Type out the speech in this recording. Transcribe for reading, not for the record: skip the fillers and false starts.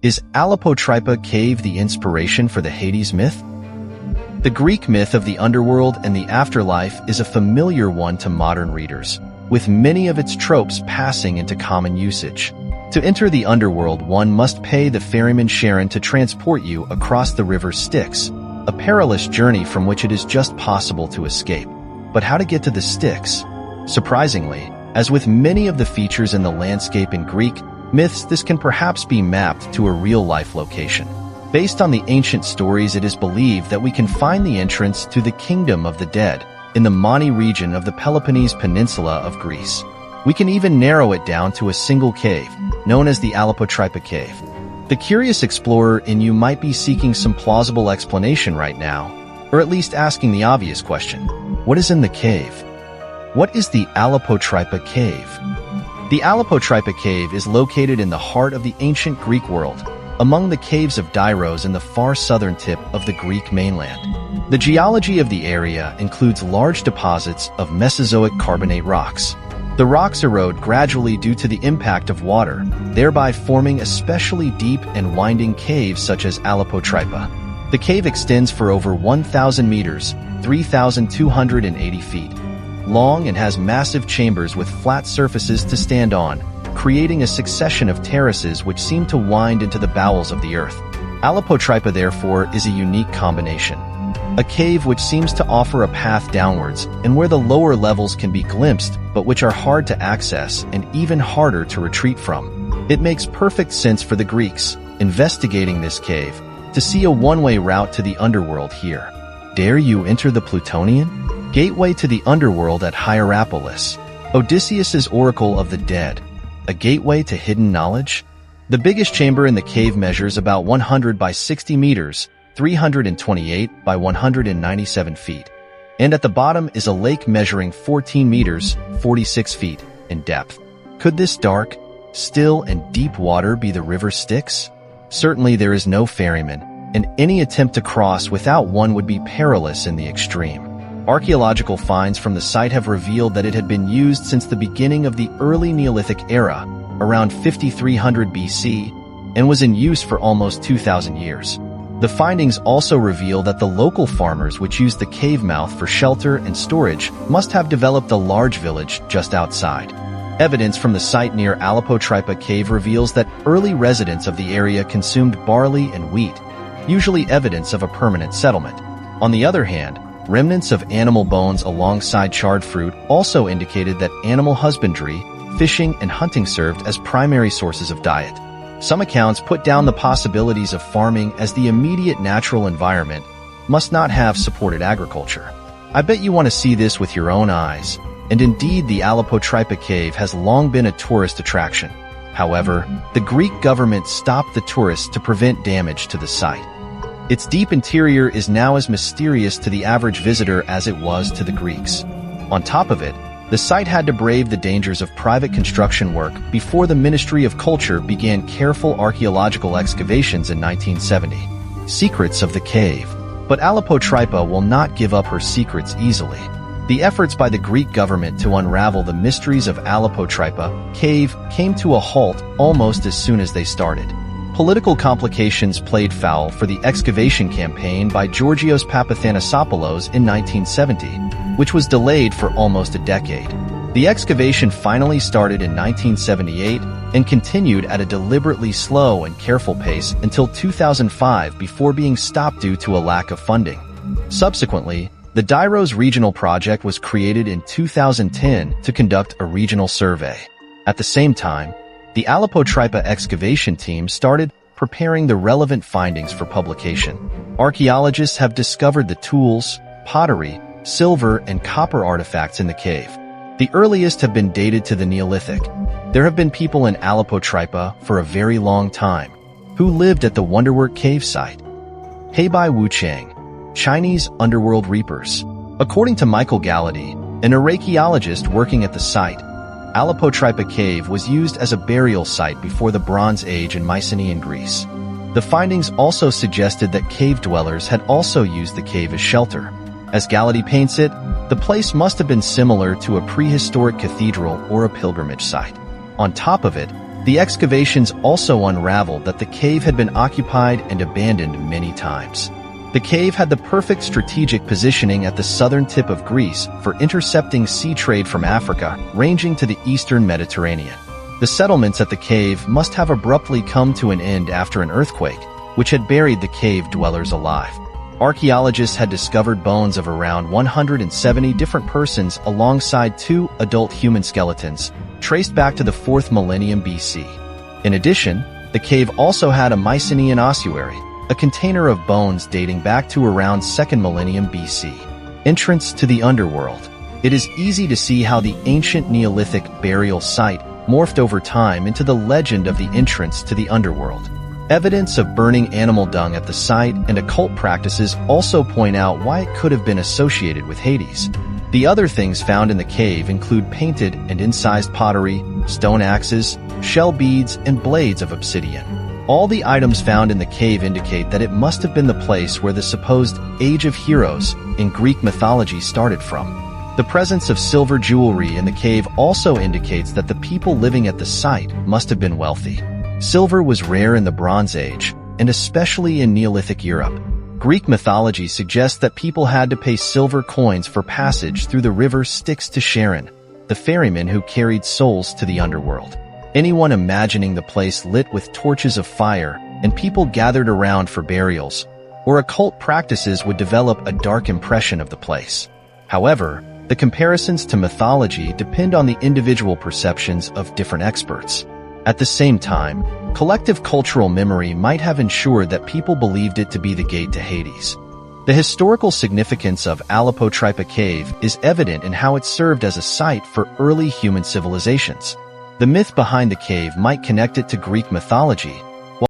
Is Alepotrypa cave the inspiration for the Hades myth? The Greek myth of the underworld and the afterlife is a familiar one to modern readers, with many of its tropes passing into common usage. To enter the underworld, one must pay the ferryman Charon to transport you across the river Styx, a perilous journey from which it is just possible to escape. But how to get to the Styx? Surprisingly, as with many of the features in the landscape in Greek myths, this can perhaps be mapped to a real-life location. Based on the ancient stories, it is believed that we can find the entrance to the kingdom of the dead in the Mani region of the Peloponnese Peninsula of Greece. We can even narrow it down to a single cave, known as the Alepotrypa cave. The curious explorer in you might be seeking some plausible explanation right now, or at least asking the obvious question: what is in the cave? What is the Alepotrypa cave? The Alepotrypa cave is located in the heart of the ancient Greek world, among the caves of Diros in the far southern tip of the Greek mainland. The geology of the area includes large deposits of Mesozoic carbonate rocks. The rocks erode gradually due to the impact of water, thereby forming especially deep and winding caves such as Alepotrypa. The cave extends for over 1,000 meters, 3,280 feet, long and has massive chambers with flat surfaces to stand on, creating a succession of terraces which seem to wind into the bowels of the earth. Alepotrypa, therefore, is a unique combination. A cave which seems to offer a path downwards and where the lower levels can be glimpsed but which are hard to access and even harder to retreat from. It makes perfect sense for the Greeks, investigating this cave, to see a one-way route to the underworld here. Dare you enter the Plutonian? Gateway to the underworld at Hierapolis. Odysseus's Oracle of the Dead. A gateway to hidden knowledge? The biggest chamber in the cave measures about 100 by 60 meters, 328 by 197 feet. And at the bottom is a lake measuring 14 meters, 46 feet, in depth. Could this dark, still, and deep water be the river Styx? Certainly there is no ferryman, and any attempt to cross without one would be perilous in the extreme. Archaeological finds from the site have revealed that it had been used since the beginning of the early Neolithic era, around 5300 BC, and was in use for almost 2,000 years. The findings also reveal that the local farmers which used the cave mouth for shelter and storage must have developed a large village just outside. Evidence from the site near Alepotrypa cave reveals that early residents of the area consumed barley and wheat, usually evidence of a permanent settlement. On the other hand, remnants of animal bones alongside charred fruit also indicated that animal husbandry, fishing, and hunting served as primary sources of diet. Some accounts put down the possibilities of farming as the immediate natural environment must not have supported agriculture. I bet you want to see this with your own eyes, and indeed the Alepotrypa cave has long been a tourist attraction. However, the Greek government stopped the tourists to prevent damage to the site. Its deep interior is now as mysterious to the average visitor as it was to the Greeks. On top of it, the site had to brave the dangers of private construction work before the Ministry of Culture began careful archaeological excavations in 1970. Secrets of the cave. But Alepotrypa will not give up her secrets easily. The efforts by the Greek government to unravel the mysteries of Alepotrypa cave came to a halt almost as soon as they started. Political complications played foul for the excavation campaign by Georgios Papathanasopoulos in 1970, which was delayed for almost a decade. The excavation finally started in 1978 and continued at a deliberately slow and careful pace until 2005 before being stopped due to a lack of funding. Subsequently, the Diros Regional Project was created in 2010 to conduct a regional survey. At the same time, the Alepotrypa excavation team started preparing the relevant findings for publication. Archaeologists have discovered the tools, pottery, silver, and copper artifacts in the cave. The earliest have been dated to the Neolithic. There have been people in Alepotrypa for a very long time who lived at the Wonderwork cave site. Heibai Wuchang, Chinese Underworld Reapers. According to Michael Gallaty, an archaeologist working at the site, Alepotrypa cave was used as a burial site before the Bronze Age in Mycenaean Greece. The findings also suggested that cave dwellers had also used the cave as shelter. As Gallaty paints it, the place must have been similar to a prehistoric cathedral or a pilgrimage site. On top of it, The excavations also unraveled that the cave had been occupied and abandoned many times. The cave had the perfect strategic positioning at the southern tip of Greece for intercepting sea trade from Africa, ranging to the eastern Mediterranean. The settlements at the cave must have abruptly come to an end after an earthquake, which had buried the cave dwellers alive. Archaeologists had discovered bones of around 170 different persons alongside 2 adult human skeletons, traced back to the 4th millennium BC. In addition, the cave also had a Mycenaean ossuary, a container of bones dating back to around 2nd millennium BC. Entrance to the Underworld. It is easy to see how the ancient Neolithic burial site morphed over time into the legend of the entrance to the Underworld. Evidence of burning animal dung at the site and occult practices also point out why it could have been associated with Hades. The other things found in the cave include painted and incised pottery, stone axes, shell beads, and blades of obsidian. All the items found in the cave indicate that it must have been the place where the supposed Age of Heroes in Greek mythology started from. The presence of silver jewelry in the cave also indicates that the people living at the site must have been wealthy. Silver was rare in the Bronze Age, and especially in Neolithic Europe. Greek mythology suggests that people had to pay silver coins for passage through the river Styx to Charon, the ferryman who carried souls to the underworld. Anyone imagining the place lit with torches of fire and people gathered around for burials or occult practices would develop a dark impression of the place. However, the comparisons to mythology depend on the individual perceptions of different experts. At the same time, collective cultural memory might have ensured that people believed it to be the gate to Hades. The historical significance of Alepotrypa cave is evident in how it served as a site for early human civilizations. The myth behind the cave might connect it to Greek mythology,